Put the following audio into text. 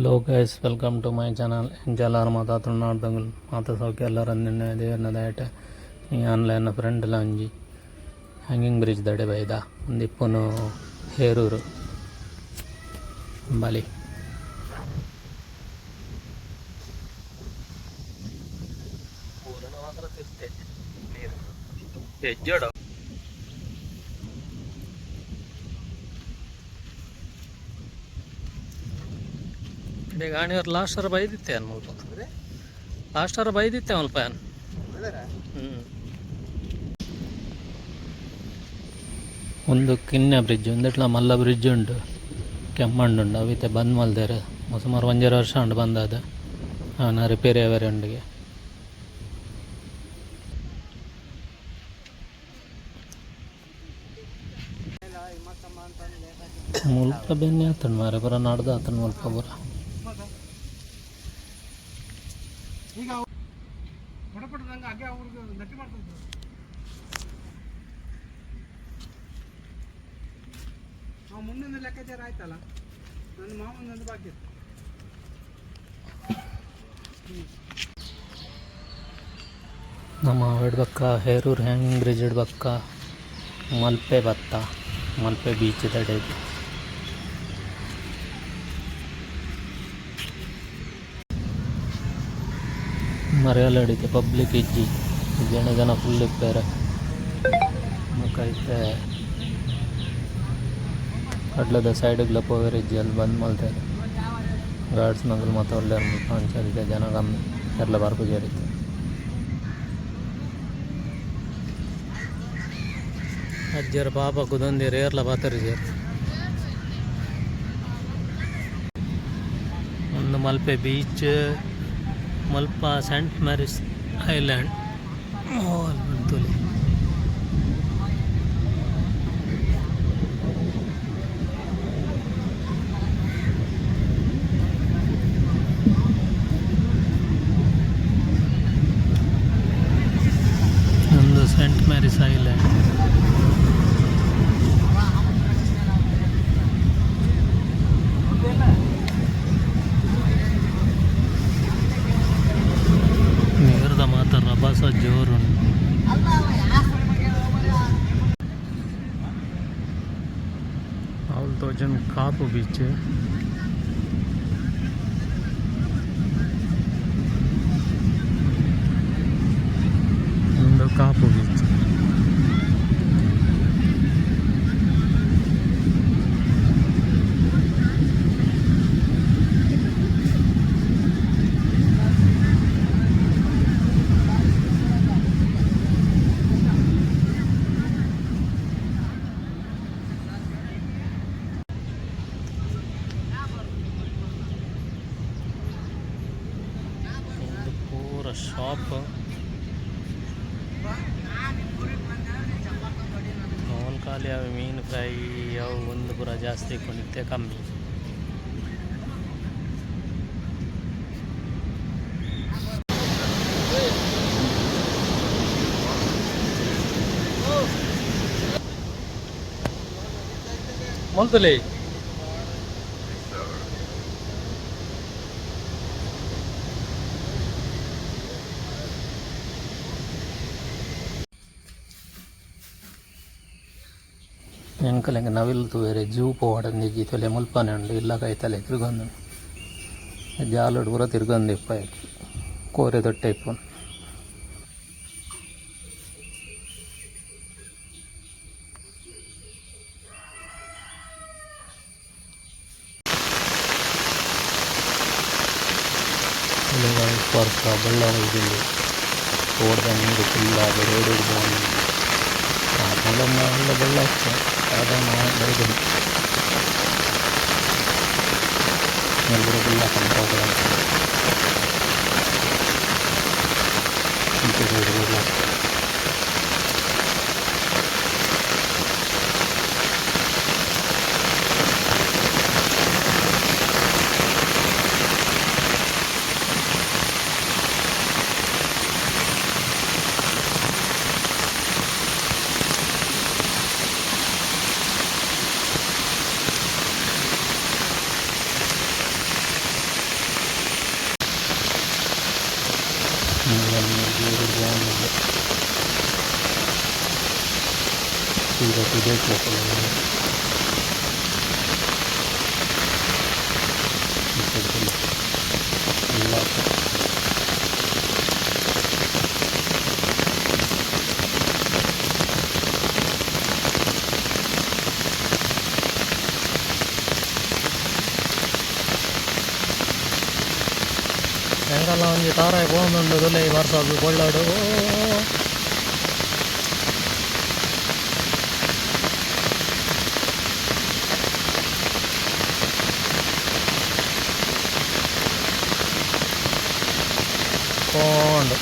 Hello guys, welcome to my channel. ಇಂಚೆಲ್ಲಾರು ಮಾತಾಡ್ದಂಗೆ ಸೌಖ್ಯ ಎಲ್ಲರ ನಿನ್ನೆ ದೇವನದಾಯಟ ಈ ಆನ್ಲೈನ್ ಫ್ರೆಂಡ್ ಎಲ್ಲ ಒಂಜಿ ಹ್ಯಾಂಗಿಂಗ್ ಬ್ರಿಡ್ಜ್ ದಡೆ ಬೈದ ಒಂದು ಇಪ್ಪನು ಹೇರೂರು ಬಲಿ ಹೆಜ್ಜೋಡ ಗಾಣಿಯವ್ರು ಲಾಸ್ಟರ ಬೈದಿತ್ತೆ ಅನ್ಮಲ್ಪ ಲಾಸ್ಟರ ಬೈದಿತ್ತೆ ಅಲ್ಪ ಒಂದು ಕಿನ್ನೆ ಬ್ರಿಡ್ಜ್ ಒಂದಿಟ್ಲ ಮಲ್ಲ ಬ್ರಿಡ್ಜ್ ಉಂಟು ಕೆಮ್ಮಣ್ಣು ಉಂಡು ಅವಿತೆ ಬಂದ್ ಮಲ್ದೇರೆ ಸುಮಾರು 1.5 ವರ್ಷ ಉಂಡು ಬಂದದ ನಾ ರಿಪೇರಿ ಅವರೇ ಉಂಡಿಗೆ ಮುಲ್ಪ ಬೆನ್ನೆ ಆತನು ಮಾರೆ ಬರ ನಾಡ್ದು ಆತನು ಮುಲ್ಪ ಬರ ಮುಂದೊಂದು ಲೆಕ್ಕಾಚಾರ ಆಯ್ತಲ್ಲ ನನ್ನ ಮಾವನೊಂದು ಭಾಗ್ಯ ನಮ್ಮ ಇಡ್ಬಕ್ಕ ಹೇರೂರು ಹ್ಯಾಂಗಿಂಗ್ ಬ್ರಿಡ್ಜ್ ಇಡ್ಬಕ್ಕ ಮಲ್ಪೆ ಬತ್ತ ಮಲ್ಪೆ ಬೀಚ್ ದಡೆ ಮರೆಯಲ್ಲ ಹಿಡಿತೆ ಪಬ್ಲಿಕ್ ಇಜ್ಜಿ ಜನ ಫುಲ್ ಇಪ್ಪೇರೆ ಮುಖೈತೆ ಕಡ್ಲದ ಸೈಡ್ಗೆಲ್ಲ ಪೋವೇರ್ ಇಜ್ಜಿ ಅಲ್ಲಿ ಬಂದ್ ಮಲ್ತಾರೆ ಗಾರ್ಡ್ಸ್ ಮಗಳು ಮತ್ತು ಒಳ್ಳೆ ಅಂಚರಿದೆ ಜನ ಕಮ್ಮಿ ಎಲ್ಲ ಬರ್ಕು ಸೇರಿತ್ತು ಅಜ್ಜರ ಪಾಪ ಕುದೊಂದಿರು ಏರ್ಲ ಬಾತರಿ ಸೇರಿ ಒಂದು ಮಲ್ಪೆ ಬೀಚ್ ಮಲ್ಪ ಸೆಂಟ್ ಮ್ಯಾರಿಸ್ ಐಲ್ಯಾಂಡ್ ಬಂತುಲಿ ಒಂದು ಸೆಂಟ್ ಮ್ಯಾರಿಸ್ ಐಲ್ಯಾಂಡ್ ನೀರದ ಮಾತ್ರ ರಭಸ ಜೋರು ಅವಳು ತೋಜನ್ ಕಾಪು ಬೀಚ್ ಒಂದು ಕಾಪು ಬೀಚ್ ಪೂರ ಶಾಪ್ ಮಾಲ್ ಖಾಲಿ ಅವು ಮೀನು ಫ್ರೈ ಅವು ಒಂದು ಪೂರ ಜಾಸ್ತಿ ಕೊನಿತ್ತೆ ಕಮ್ಮಿ ಮೊಲ್ತಲೆ ಎಂಕಲೆಂಗೆ ನವಿಲ್ತು ಬೇರೆ ಜೂ ಪೋಡಂದಿಜ್ಜಿ ತೊಲೆ ಮುಲ್ಪನೆ ಉಂಡು ಇಲ್ಲ ಕೈತಲೆ ತಿರ್ಗೊಂದು ಜಾಲುಡು ಪೂರ ತಿರ್ಗೊಂದು ಇಪ್ಪ ಕೋರೆ ದೊಟ್ಟೆ ಇಪ್ಪು ಪಾರ್ಕ ಬೆಳ್ಳ ಇದಿಲ್ಲ ಓಡ್ದ ನೀರು ಫುಲ್ಲ ರೋಡ್ ಹಿಡ್ದು ಅದೆಲ್ಲ ಬೆಳ್ಳ ಇತ್ತು ಅದನ್ನು ಬೆಳೆದು ಎಲ್ಲರಿಗೆಲ್ಲ ಕಂಪೌಂಡ್ ಹೆಂಗಲ್ಲ ಒಂಜಿ ತಾರಾಯಿ ಪೋಂದುಂಡು ದುಲೆ ಈ ವರ್ಷ ಕೊಳ್ಳಾಡು ಪೋಂಡು